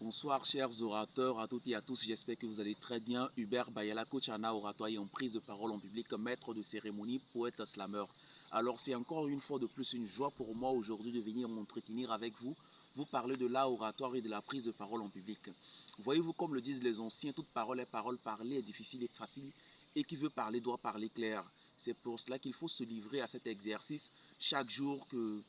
Bonsoir chers orateurs, à toutes et à tous, j'espère que vous allez très bien. Hubert Bayala, coach en oratoire et en prise de parole en public, maître de cérémonie, poète slammer. Alors c'est encore une fois de plus une joie pour moi aujourd'hui de venir m'entretenir avec vous, vous parler de l'oratoire et de la prise de parole en public. Voyez-vous, comme le disent les anciens, toute parole est parole, parler est difficile et facile, et qui veut parler doit parler clair. C'est pour cela qu'il faut se livrer à cet exercice chaque jour que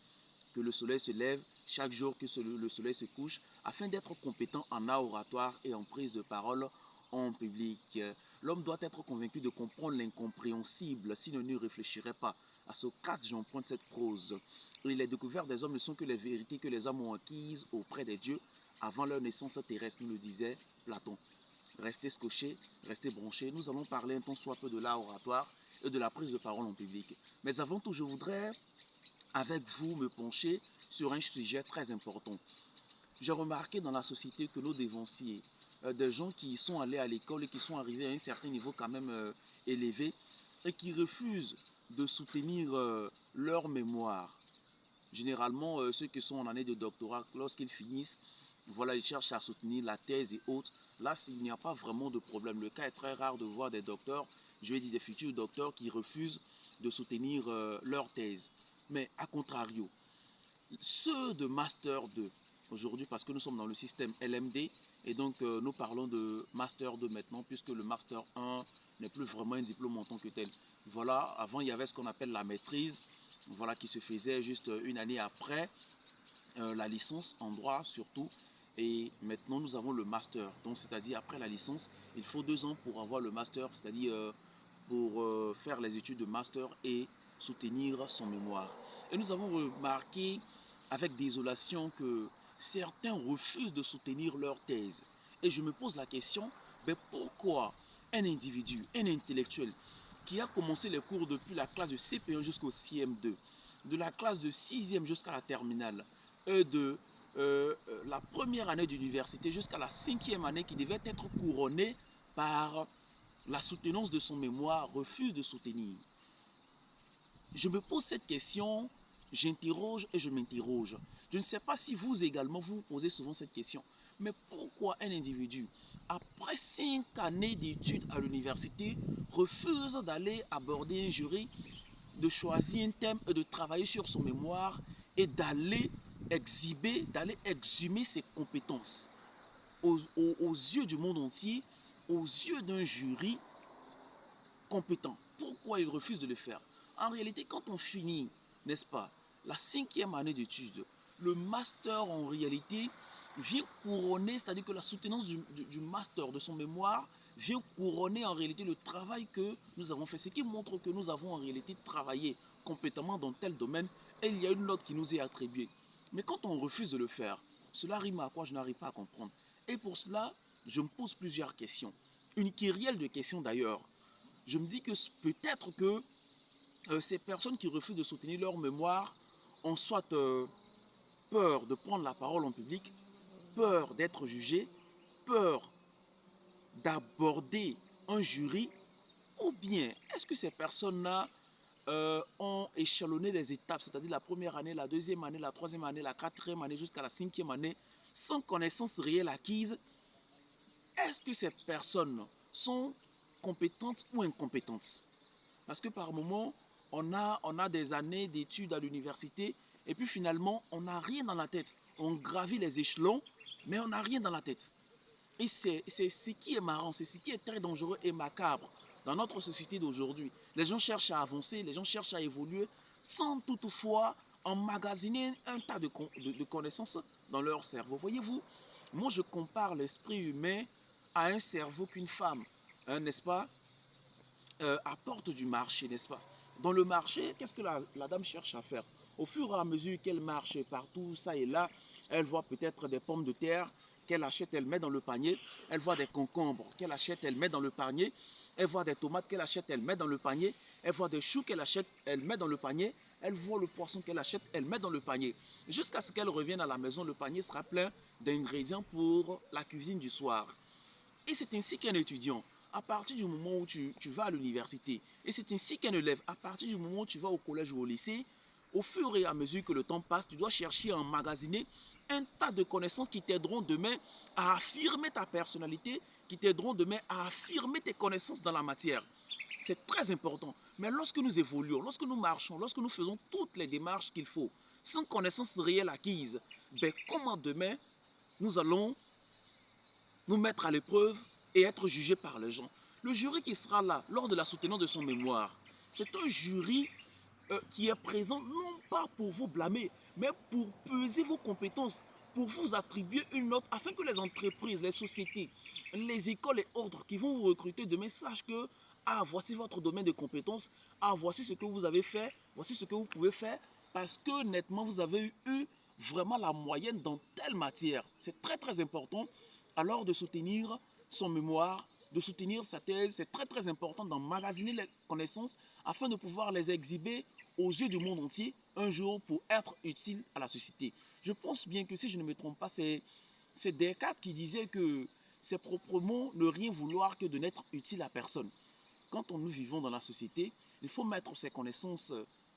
le soleil se lève, chaque jour que le soleil se couche, afin d'être compétent en oratoire et en prise de parole en public. L'homme doit être convaincu de comprendre l'incompréhensible, s'il ne réfléchirait pas. À Socrate, j'emprunte cette prose. Et les découvertes des hommes ne sont que les vérités que les hommes ont acquises auprès des dieux avant leur naissance terrestre, nous le disait Platon. Restez scotchés, restez branchés. Nous allons parler un tant soit peu de l'oratoire et de la prise de parole en public. Mais avant tout, je voudrais avec vous me pencher sur un sujet très important. J'ai remarqué dans la société que nos dévanciers, des gens qui sont allés à l'école et qui sont arrivés à un certain niveau quand même élevé et qui refusent de soutenir leur mémoire. Généralement, ceux qui sont en année de doctorat, lorsqu'ils finissent, voilà, ils cherchent à soutenir la thèse et autres. Là, il n'y a pas vraiment de problème. Le cas est très rare de voir des docteurs, je vais dire des futurs docteurs, qui refusent de soutenir leur thèse. Mais à contrario, ceux de Master 2, aujourd'hui, parce que nous sommes dans le système LMD, et donc nous parlons de Master 2 maintenant, puisque le Master 1 n'est plus vraiment un diplôme en tant que tel. Voilà, avant il y avait ce qu'on appelle la maîtrise, voilà, qui se faisait juste une année après la licence en droit surtout. Et maintenant nous avons le master, donc c'est-à-dire après la licence, il faut 2 ans pour avoir le master, c'est-à-dire pour faire les études de master et soutenir son mémoire. Et nous avons remarqué avec désolation que certains refusent de soutenir leur thèse. Et je me pose la question, mais pourquoi un individu, un intellectuel, qui a commencé les cours depuis la classe de CP1 jusqu'au CM2, de la classe de 6e jusqu'à la terminale, de la première année d'université jusqu'à la 5e année qui devait être couronnée par la soutenance de son mémoire, refuse de soutenir. Je me pose cette question, j'interroge et je m'interroge. Je ne sais pas si vous également vous posez souvent cette question, mais pourquoi un individu, après 5 années d'études à l'université, refuse d'aller aborder un jury, de choisir un thème et de travailler sur son mémoire et d'aller exhiber, d'aller exhumer ses compétences aux yeux du monde entier, aux yeux d'un jury compétent. Pourquoi il refuse de le faire? En réalité, quand on finit, n'est-ce pas, la 5e année d'études, le master en réalité vient couronner, c'est-à-dire que la soutenance du master, de son mémoire, vient couronner en réalité le travail que nous avons fait. Ce qui montre que nous avons en réalité travaillé compétemment dans tel domaine et il y a une note qui nous est attribuée. Mais quand on refuse de le faire, cela rime à quoi je n'arrive pas à comprendre. Et pour cela, je me pose plusieurs questions. Une kyrielle de questions d'ailleurs. Je me dis que peut-être que ces personnes qui refusent de soutenir leur mémoire ont soit peur de prendre la parole en public, peur d'être jugées, peur d'aborder un jury, ou bien est-ce que ces personnes-là ont échelonné les étapes, c'est-à-dire la première année, la deuxième année, la troisième année, la quatrième année jusqu'à la 5e année, sans connaissance réelle acquise? Est-ce que ces personnes sont compétentes ou incompétentes? Parce que par moment, on a des années d'études à l'université et puis finalement, on n'a rien dans la tête. On gravit les échelons, mais on n'a rien dans la tête. Et c'est ce qui est marrant, c'est ce qui est très dangereux et macabre dans notre société d'aujourd'hui. Les gens cherchent à avancer, les gens cherchent à évoluer sans toutefois emmagasiner un tas de connaissances dans leur cerveau. Voyez-vous, moi je compare l'esprit humain à un cerveau qu'une femme, hein, n'est-ce pas, apporte du marché, n'est-ce pas? Dans le marché, qu'est-ce que la dame cherche à faire? Au fur et à mesure qu'elle marche partout, ça et là, elle voit peut-être des pommes de terre qu'elle achète, elle met dans le panier. Elle voit des concombres qu'elle achète, elle met dans le panier. Elle voit des tomates qu'elle achète, elle met dans le panier. Elle voit des choux qu'elle achète, elle met dans le panier. Elle voit le poisson qu'elle achète, elle met dans le panier. Jusqu'à ce qu'elle revienne à la maison, le panier sera plein d'ingrédients pour la cuisine du soir. Et c'est ainsi qu'un étudiant, à partir du moment où tu vas à l'université, et c'est ainsi qu'un élève, à partir du moment où tu vas au collège ou au lycée, Au fur et à mesure que le temps passe, tu dois chercher à emmagasiner un tas de connaissances qui t'aideront demain à affirmer ta personnalité, qui t'aideront demain à affirmer tes connaissances dans la matière. C'est très important. Mais lorsque nous évoluons, lorsque nous marchons, lorsque nous faisons toutes les démarches qu'il faut, sans connaissance réelle acquise, ben comment demain nous allons nous mettre à l'épreuve et être jugés par les gens? Le jury qui sera là lors de la soutenance de son mémoire, c'est un jury qui est présent non pas pour vous blâmer, mais pour peser vos compétences, pour vous attribuer une note afin que les entreprises, les sociétés, les écoles et autres qui vont vous recruter demain sachent que ah, voici votre domaine de compétences, ah, voici ce que vous avez fait, voici ce que vous pouvez faire, parce que nettement vous avez eu vraiment la moyenne dans telle matière. C'est très très important alors de soutenir son mémoire, de soutenir sa thèse. C'est très très important d'emmagasiner les connaissances afin de pouvoir les exhiber aux yeux du monde entier un jour pour être utile à la société. Je pense bien que si je ne me trompe pas, c'est Descartes qui disait que c'est proprement ne rien vouloir que de n'être utile à personne. Quand nous vivons dans la société, il faut mettre ses connaissances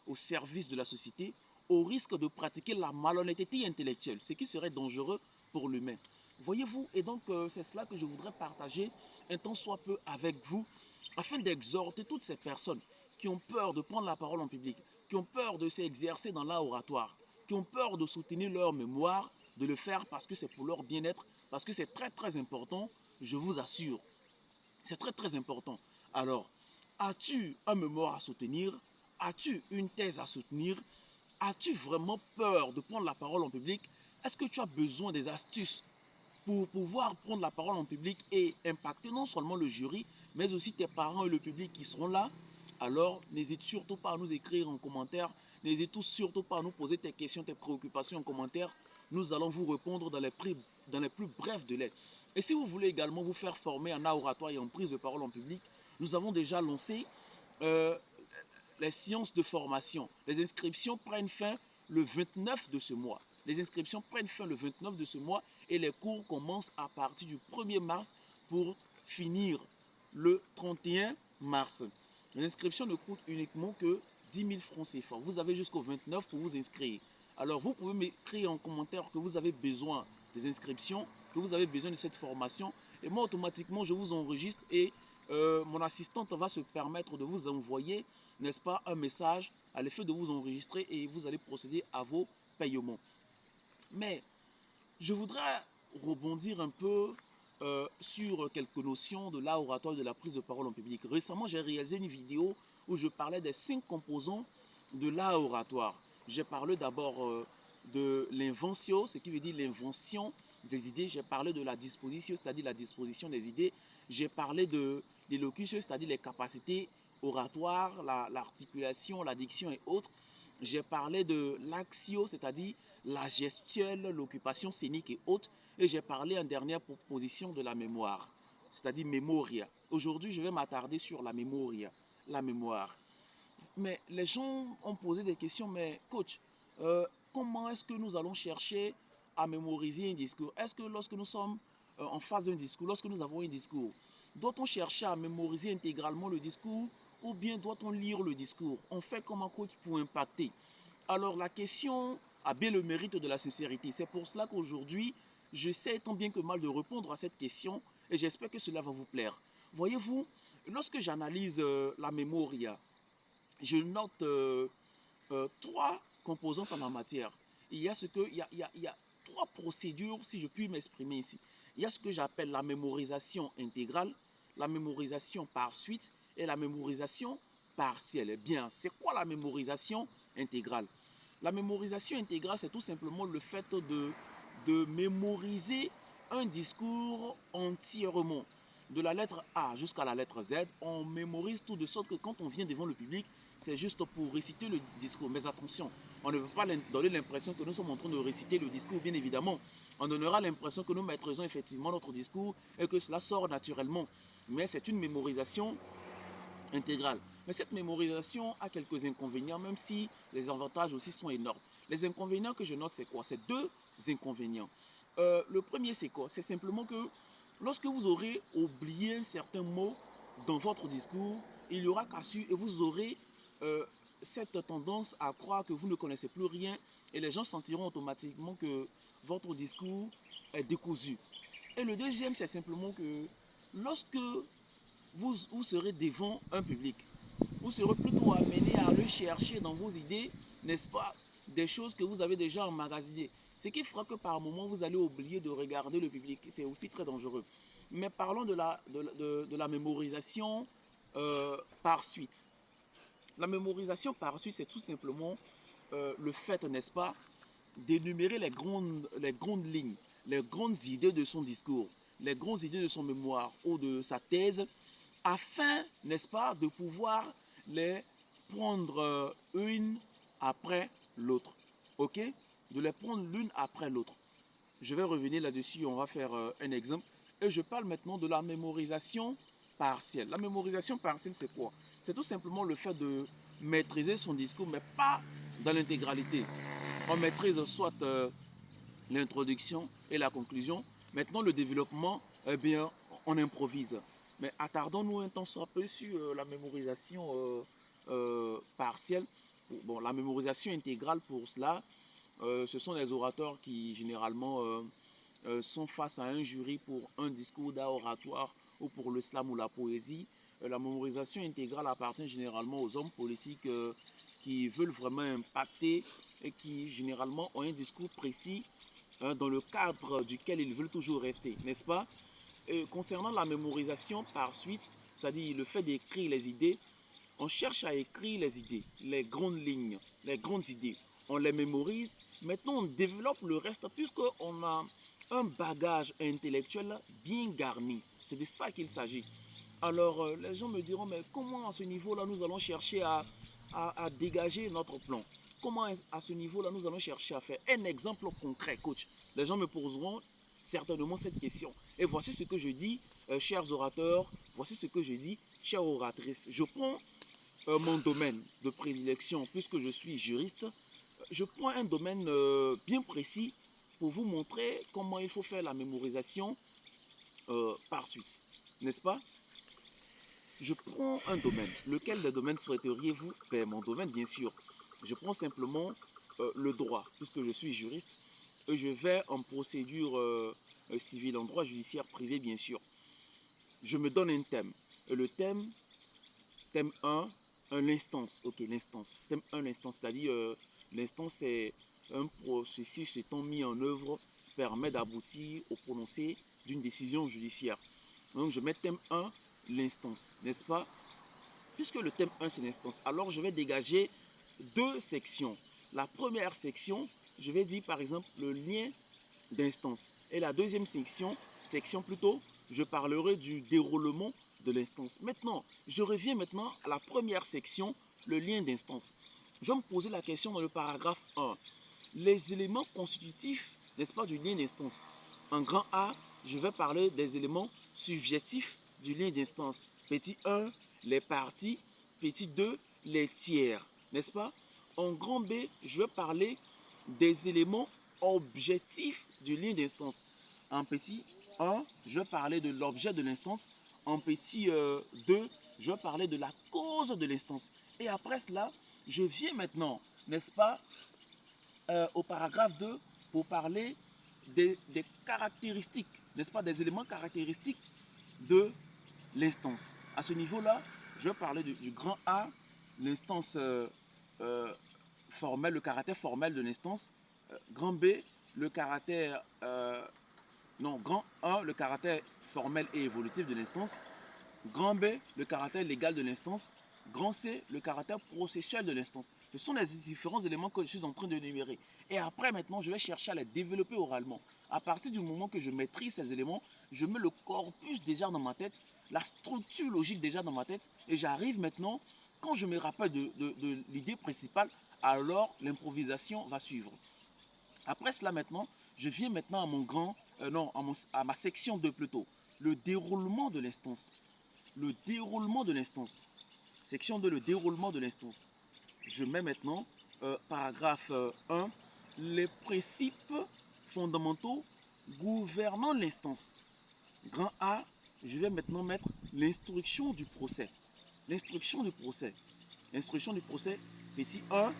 au service de la société au risque de pratiquer la malhonnêteté intellectuelle, ce qui serait dangereux pour l'humain. Voyez-vous, et donc c'est cela que je voudrais partager un tant soit peu avec vous, afin d'exhorter toutes ces personnes qui ont peur de prendre la parole en public, qui ont peur de s'exercer dans l'oratoire, qui ont peur de soutenir leur mémoire, de le faire parce que c'est pour leur bien-être, parce que c'est très très important, je vous assure. C'est très très important. Alors, as-tu un mémoire à soutenir? As-tu une thèse à soutenir? As-tu vraiment peur de prendre la parole en public? Est-ce que tu as besoin des astuces pour pouvoir prendre la parole en public et impacter non seulement le jury, mais aussi tes parents et le public qui seront là? Alors, n'hésite surtout pas à nous écrire en commentaire. N'hésite surtout pas à nous poser tes questions, tes préoccupations en commentaire. Nous allons vous répondre dans les plus brefs délais. Et si vous voulez également vous faire former en oratoire et en prise de parole en public, nous avons déjà lancé euh, les séances de formation. Les inscriptions prennent fin le 29 de ce mois. Les inscriptions prennent fin le 29 de ce mois et les cours commencent à partir du 1er mars pour finir le 31 mars. Les inscriptions ne coûtent uniquement que 10 000 francs CFA. Vous avez jusqu'au 29 pour vous inscrire. Alors vous pouvez m'écrire en commentaire que vous avez besoin des inscriptions, que vous avez besoin de cette formation. Et moi, automatiquement, je vous enregistre et mon assistante va se permettre de vous envoyer, n'est-ce pas, un message à l'effet de vous enregistrer et vous allez procéder à vos paiements. Mais je voudrais rebondir un peu sur quelques notions de l'oratoire et de la prise de parole en public. Récemment, j'ai réalisé une vidéo où je parlais des 5 composants de l'oratoire. J'ai parlé d'abord de l'invention, ce qui veut dire l'invention des idées. J'ai parlé de la disposition, c'est-à-dire la disposition des idées. J'ai parlé de l'élocution, c'est-à-dire les capacités oratoires, l'articulation, la diction et autres. J'ai parlé de l'axio, c'est-à-dire la gestuelle, l'occupation scénique et autres. Et j'ai parlé en dernière proposition de la mémoire, c'est-à-dire memoria. Aujourd'hui, je vais m'attarder sur la memoria, la mémoire. Mais les gens ont posé des questions, mais coach, comment est-ce que nous allons chercher à mémoriser un discours? Est-ce que lorsque nous sommes en phase d'un discours, lorsque nous avons un discours, doit-on chercher à mémoriser intégralement le discours ou bien doit-on lire le discours? On fait comme un coach pour impacter. Alors la question a bien le mérite de la sincérité. C'est pour cela qu'aujourd'hui, j'essaie tant bien que mal de répondre à cette question et j'espère que cela va vous plaire. Voyez-vous, lorsque j'analyse la mémoria, je note trois composantes en la matière. Il y a trois procédures, si je puis m'exprimer ici. Il y a ce que j'appelle la mémorisation intégrale, la mémorisation par suite et la mémorisation partielle. Eh bien, c'est quoi la mémorisation intégrale? La mémorisation intégrale, c'est tout simplement le fait de mémoriser un discours entièrement. De la lettre A jusqu'à la lettre Z, on mémorise tout de sorte que quand on vient devant le public, c'est juste pour réciter le discours. Mais attention, on ne veut pas donner l'impression que nous sommes en train de réciter le discours, bien évidemment. On donnera l'impression que nous maîtrisons effectivement notre discours et que cela sort naturellement. Mais c'est une mémorisation intégrale. Mais cette mémorisation a quelques inconvénients, même si les avantages aussi sont énormes. Les inconvénients que je note, c'est quoi? C'est deux inconvénients. Le premier, c'est quoi? C'est simplement que lorsque vous aurez oublié un certain mot dans votre discours, il y aura cassure et vous aurez cette tendance à croire que vous ne connaissez plus rien et les gens sentiront automatiquement que votre discours est décousu. Et le deuxième, c'est simplement que lorsque vous serez devant un public, vous serez plutôt amené à le chercher dans vos idées, n'est-ce pas, des choses que vous avez déjà emmagasinées. Ce qui fera que par moment, vous allez oublier de regarder le public. C'est aussi très dangereux. Mais parlons de la mémorisation par suite. La mémorisation par suite, c'est tout simplement le fait, n'est-ce pas, d'énumérer les grandes lignes, les grandes idées de son discours, les grandes idées de son mémoire ou de sa thèse, afin, n'est-ce pas, de pouvoir les prendre une après l'autre. Ok? De les prendre l'une après l'autre. Je vais revenir là-dessus, on va faire un exemple. Et je parle maintenant de la mémorisation partielle. La mémorisation partielle, c'est quoi? C'est tout simplement le fait de maîtriser son discours, mais pas dans l'intégralité. On maîtrise soit l'introduction et la conclusion. Maintenant, le développement, eh bien, on improvise. Mais attardons-nous un temps soit peu sur la mémorisation partielle. Bon, la mémorisation intégrale pour cela, ce sont les orateurs qui généralement sont face à un jury pour un discours d'art oratoire ou pour le slam ou la poésie. La mémorisation intégrale appartient généralement aux hommes politiques qui veulent vraiment impacter et qui généralement ont un discours précis dans le cadre duquel ils veulent toujours rester, n'est-ce pas? Et concernant la mémorisation par suite, c'est-à-dire le fait d'écrire les idées, on cherche à écrire les idées, les grandes lignes, les grandes idées. On les mémorise. Maintenant, on développe le reste puisqu'on a un bagage intellectuel bien garni. C'est de ça qu'il s'agit. Alors, les gens me diront, mais comment à ce niveau-là, nous allons chercher à dégager notre plan? Comment à ce niveau-là, nous allons chercher à faire un exemple concret, coach? Les gens me poseront certainement cette question. Et voici ce que je dis, chers orateurs, voici ce que je dis, chères oratrices. Je prends mon domaine de prédilection, puisque je suis juriste, je prends un domaine bien précis pour vous montrer comment il faut faire la mémorisation par suite. N'est-ce pas? Je prends un domaine. Lequel des domaines souhaiteriez-vous? Ben, mon domaine, bien sûr. Je prends simplement le droit, puisque je suis juriste, et je vais en procédure civile, en droit judiciaire privé, bien sûr. Je me donne un thème. Et le thème 1, l'instance. Ok, l'instance. Thème 1, l'instance, c'est-à-dire l'instance, c'est un processus étant mis en œuvre permet d'aboutir au prononcé d'une décision judiciaire. Donc, je mets thème 1, l'instance, n'est-ce pas? Puisque le thème 1, c'est l'instance, alors je vais dégager deux sections. La première section, je vais dire par exemple le lien d'instance. Et la deuxième section plutôt, je parlerai du déroulement de l'instance. Maintenant, je reviens maintenant à la première section, le lien d'instance. Je vais me poser la question dans le paragraphe 1. Les éléments constitutifs, n'est-ce pas, du lien d'instance. En grand A, je vais parler des éléments subjectifs du lien d'instance. Petit 1, les parties. Petit 2, les tiers, n'est-ce pas? En grand B, je vais parler des éléments objectifs du lien d'instance. En petit 1, je vais parler de l'objet de l'instance. En petit 2, je vais parler de la cause de l'instance. Et après cela, je viens maintenant, n'est-ce pas, au paragraphe 2 pour parler des caractéristiques, n'est-ce pas, des éléments caractéristiques de l'instance. À ce niveau-là, je vais parler du grand A, l'instance formelle, le caractère formel de l'instance. Grand B, le caractère, non, grand A, le caractère formel et évolutif de l'instance. Grand B, le caractère légal de l'instance. Grand C, le caractère processuel de l'instance. Ce sont les différents éléments que je suis en train de énumérer. Et après, maintenant, je vais chercher à les développer oralement. À partir du moment que je maîtrise ces éléments, je mets le corpus déjà dans ma tête, la structure logique déjà dans ma tête, et j'arrive maintenant, quand je me rappelle de l'idée principale, alors l'improvisation va suivre. Après cela maintenant, je viens maintenant à mon grand, non, à ma section 2 plutôt, le déroulement de l'instance. Le déroulement de l'instance. Section 2, le déroulement de l'instance. Je mets maintenant, paragraphe 1, les principes fondamentaux gouvernant l'instance. Grand A, je vais maintenant mettre l'instruction du procès. L'instruction du procès. L'instruction du procès, Petit 1,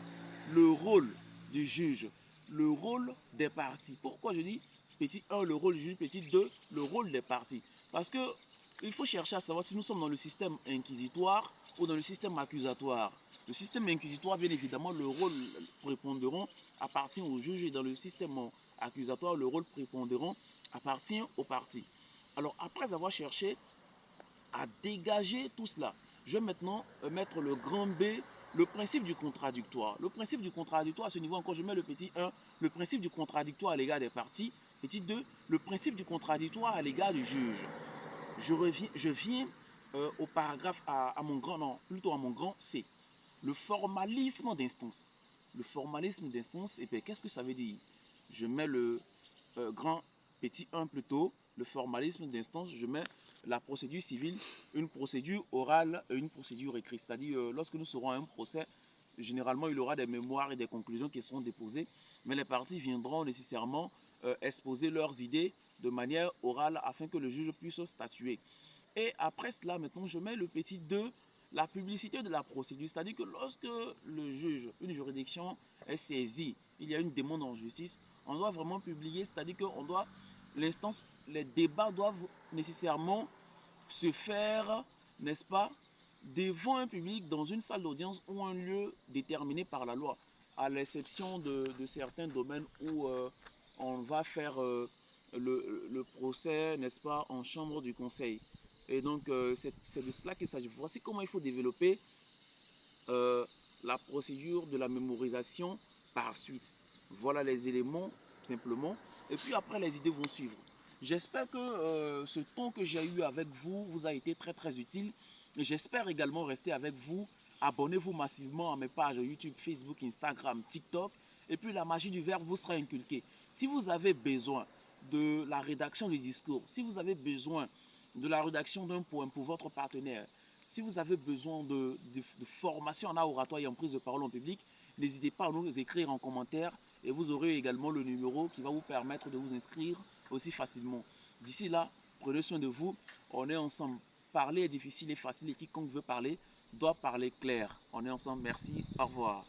le rôle du juge, le rôle des parties. Pourquoi je dis petit 1, le rôle du juge, petit 2, le rôle des parties? Parce que il faut chercher à savoir si nous sommes dans le système inquisitoire ou dans le système accusatoire. Le système inquisitoire, bien évidemment, le rôle prépondérant appartient au juge, et dans le système accusatoire, le rôle prépondérant appartient aux parties. Alors, après avoir cherché à dégager tout cela, je vais maintenant mettre le grand B, le principe du contradictoire. Le principe du contradictoire, à ce niveau encore, je mets le petit 1, le principe du contradictoire à l'égard des parties. Petit 2, le principe du contradictoire à l'égard du juge. Je viens au paragraphe, à mon grand, non, plutôt à mon grand C. Le formalisme d'instance. Le formalisme d'instance, et bien qu'est-ce que ça veut dire? Je mets le grand petit 1 plutôt, le formalisme d'instance, je mets la procédure civile, une procédure orale et une procédure écrite. C'est-à-dire, lorsque nous serons à un procès, généralement, il y aura des mémoires et des conclusions qui seront déposées, mais les parties viendront nécessairement exposer leurs idées de manière orale afin que le juge puisse statuer. Et après cela, maintenant, je mets le petit 2, la publicité de la procédure. C'est-à-dire que lorsque le juge, une juridiction est saisie, il y a une demande en justice, on doit vraiment publier, c'est-à-dire que l'instance, les débats doivent nécessairement se faire, n'est-ce pas, devant un public dans une salle d'audience ou un lieu déterminé par la loi, à l'exception de certains domaines où on va faire le procès, n'est-ce pas, en chambre du conseil. Et donc, c'est de cela qu'il s'agit. Voici comment il faut développer euh, la procédure de la mémorisation par suite. Voilà les éléments, simplement. Et puis après, les idées vont suivre. J'espère que ce temps que j'ai eu avec vous vous a été très très utile. J'espère également rester avec vous. Abonnez-vous massivement à mes pages YouTube, Facebook, Instagram, TikTok. Et puis la magie du verbe vous sera inculquée. Si vous avez besoin de la rédaction du discours, si vous avez besoin de la rédaction d'un poème pour votre partenaire, si vous avez besoin de formation en art oratoire et en prise de parole en public, n'hésitez pas à nous écrire en commentaire et vous aurez également le numéro qui va vous permettre de vous inscrire aussi facilement. D'ici là, prenez soin de vous. On est ensemble. Parler est difficile et facile et quiconque veut parler doit parler clair. On est ensemble. Merci. Au revoir.